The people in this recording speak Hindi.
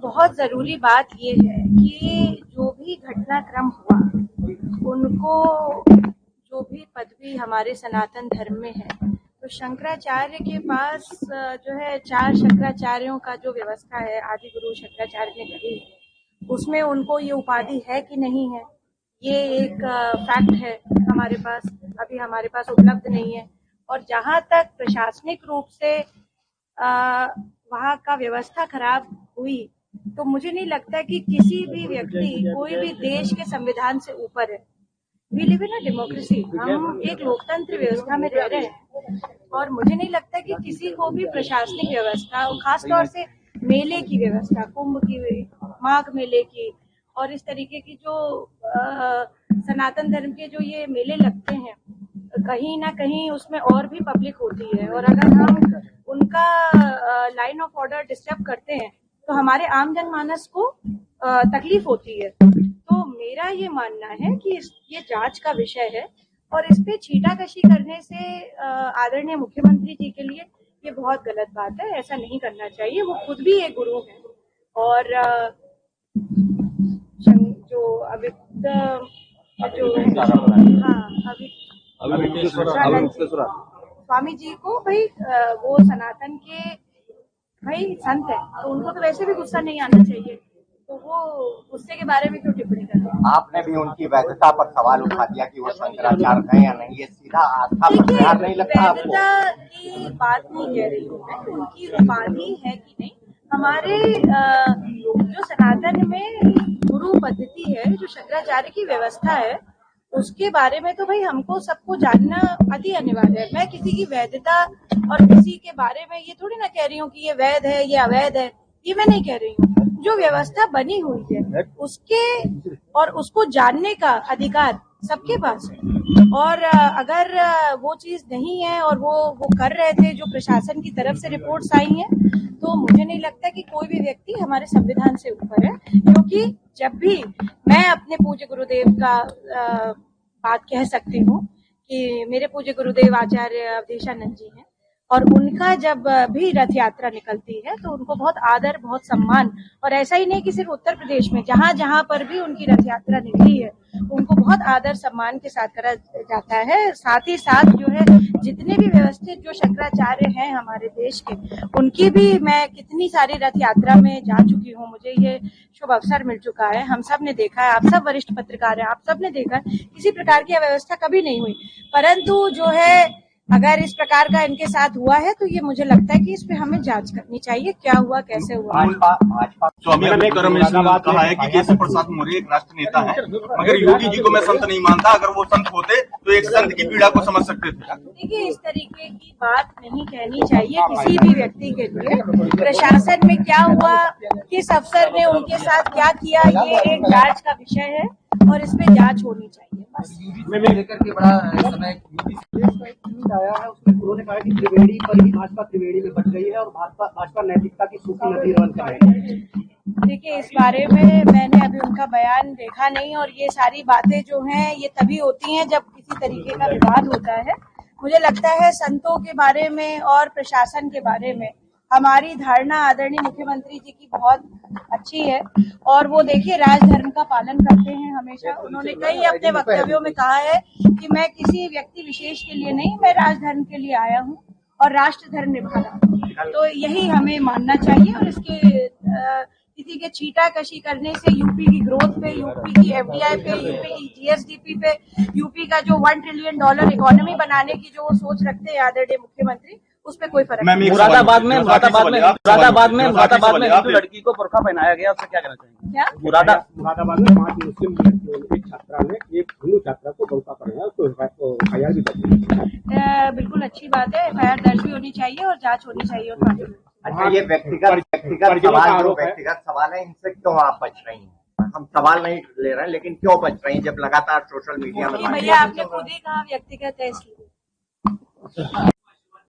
बहुत जरूरी बात ये है कि जो भी घटनाक्रम हुआ उनको जो भी पदवी हमारे सनातन धर्म में है, तो शंकराचार्य के पास जो है 4 शंकराचार्यों का जो व्यवस्था है आदि गुरु शंकराचार्य ने कही है, उसमें उनको ये उपाधि है कि नहीं है, ये एक फैक्ट है हमारे पास, अभी हमारे पास उपलब्ध नहीं है। और जहां तक प्रशासनिक रूप से वहाँ का व्यवस्था खराब हुई, तो मुझे नहीं लगता कि किसी भी व्यक्ति कोई भी देश के संविधान से ऊपर है। We live in a democracy, हम एक लोकतंत्र व्यवस्था में रह रहे हैं और मुझे नहीं लगता कि किसी को भी प्रशासनिक व्यवस्था और खासतौर से मेले की व्यवस्था, कुंभ की, माघ मेले की और इस तरीके की जो सनातन धर्म के जो ये मेले लगते हैं, कहीं ना कहीं उसमें और भी पब्लिक होती है और अगर हम उनका लाइन ऑफ ऑर्डर डिस्टर्ब करते हैं तो हमारे आम जनमानस को तकलीफ होती है। तो मेरा ये मानना है कि ये जांच का विषय है और इस पे छीटाकशी करने से आदरणीय मुख्यमंत्री जी के लिए ये बहुत गलत बात है, ऐसा नहीं करना चाहिए। वो खुद भी एक गुरु हैं और जो अविक्त जो स्वामी जी को भाई वो सनातन के भाई संत है, तो उनको तो वैसे भी गुस्सा नहीं आना चाहिए, तो वो गुस्से के बारे में क्यों टिप्पणी कर रहे हैं? आपने भी उनकी वैधता पर सवाल उठा दिया कि वो शंकराचार्य है या नहीं, ये सीधा आस्था पर प्रहार नहीं लगता आपको? वैधता की बात नहीं कह रही हूँ मैं, उनकी उपाधि है कि नहीं। हमारे जो सनातन में गुरु पद्धति है, जो शंकराचार्य की व्यवस्था है, उसके बारे में तो भाई हमको सबको जानना अति अनिवार्य है। मैं किसी की वैधता और किसी के बारे में ये थोड़ी ना कह रही हूँ कि ये वैध है, ये अवैध है, ये मैं नहीं कह रही हूँ। जो व्यवस्था बनी हुई है उसके और उसको जानने का अधिकार सबके पास है और अगर वो चीज नहीं है और वो कर रहे थे जो प्रशासन की तरफ से रिपोर्ट्स आई हैं, तो मुझे नहीं लगता कि कोई भी व्यक्ति हमारे संविधान से ऊपर है। क्योंकि जब भी मैं अपने पूज्य गुरुदेव का बात कह सकती हूँ कि मेरे पूज्य गुरुदेव आचार्य अवधेशानंद जी हैं और उनका जब भी रथ यात्रा निकलती है तो उनको बहुत आदर, बहुत सम्मान, और ऐसा ही नहीं कि सिर्फ उत्तर प्रदेश में, जहाँ जहाँ पर भी उनकी रथ यात्रा निकली है उनको बहुत आदर सम्मान के साथ करा जाता है। साथ ही साथ जो है जितने भी व्यवस्थित जो शंकराचार्य हैं हमारे देश के, उनकी भी मैं कितनी सारी रथ यात्रा में जा चुकी हूँ, मुझे ये शुभ अवसर मिल चुका है। हम सब ने देखा है, आप सब वरिष्ठ पत्रकार हैं, आप सब ने देखा है, किसी प्रकार की अव्यवस्था कभी नहीं हुई। परंतु जो है अगर इस प्रकार का इनके साथ हुआ है तो ये मुझे लगता है कि इस पे हमें जांच करनी चाहिए, क्या हुआ, कैसे हुआ। स्वामी अम्बेडकर ने कहा है कि केशव प्रसाद मौर्य एक राष्ट्र नेता है, मगर योगी जी को मैं संत नहीं मानता। अगर वो संत होते तो एक संत की पीड़ा को समझ सकते थे। देखिए, इस तरीके की बात नहीं कहनी चाहिए किसी भी व्यक्ति के लिए। प्रशासन में क्या हुआ, किस अफसर ने उनके साथ क्या किया, ये एक जांच का विषय है और इस पे जांच होनी चाहिए। बस लेकर के बड़ा समय आया है, उसमें उन्होंने कहा कि त्रिवेणी पर ही भाजपा त्रिवेणी में बच गई है और भाजपा नैतिकता की सूखी नदी रन कर रही है। देखिए, इस बारे में मैंने अभी उनका बयान देखा नहीं और ये सारी बातें जो हैं ये तभी होती हैं जब किसी तरीके का विवाद होता है। मुझे लगता है संतों के बारे में और प्रशासन के बारे में हमारी धारणा आदरणीय मुख्यमंत्री जी की बहुत अच्छी है और वो देखिए राजधर्म का पालन करते हैं हमेशा। उन्होंने कई अपने वक्तव्यों में कहा है कि मैं किसी व्यक्ति विशेष के लिए नहीं, मैं राजधर्म के लिए आया हूँ और राष्ट्र धर्म निभा रहा हूँ। तो यही हमें मानना चाहिए और इसके किसी के छीटाकशी करने से यूपी की ग्रोथ पे, यूपी की एफडीआई पे, यूपी की जीएसडीपी पे, यूपी का जो $1 ट्रिलियन इकोनॉमी बनाने की जो सोच रखते हैं आदरणीय मुख्यमंत्री, उस पे कोई फर्क नहीं। मुरादाबाद में हिंदू लड़की को बुर्का पहनाया गया, उससे क्या कहना चाहिए? क्या मुरादाबाद में 5 मुस्लिम एक छात्रा ने एक हिंदू छात्रा को बुर्का पहनाया, उसको एफआईआर भी दर्ज। बिल्कुल अच्छी बात है, एफआईआर दर्ज भी होनी चाहिए और जांच होनी चाहिए उस मामले में। अच्छा, ये व्यक्तिगत सवाल है, इनसे क्यों आप बच रही हैं? हम सवाल नहीं ले रहे हैं, लेकिन क्यों बच रही हैं जब लगातार सोशल मीडिया में? भैया आपने खुद ही कहा व्यक्तिगत है इसलिए।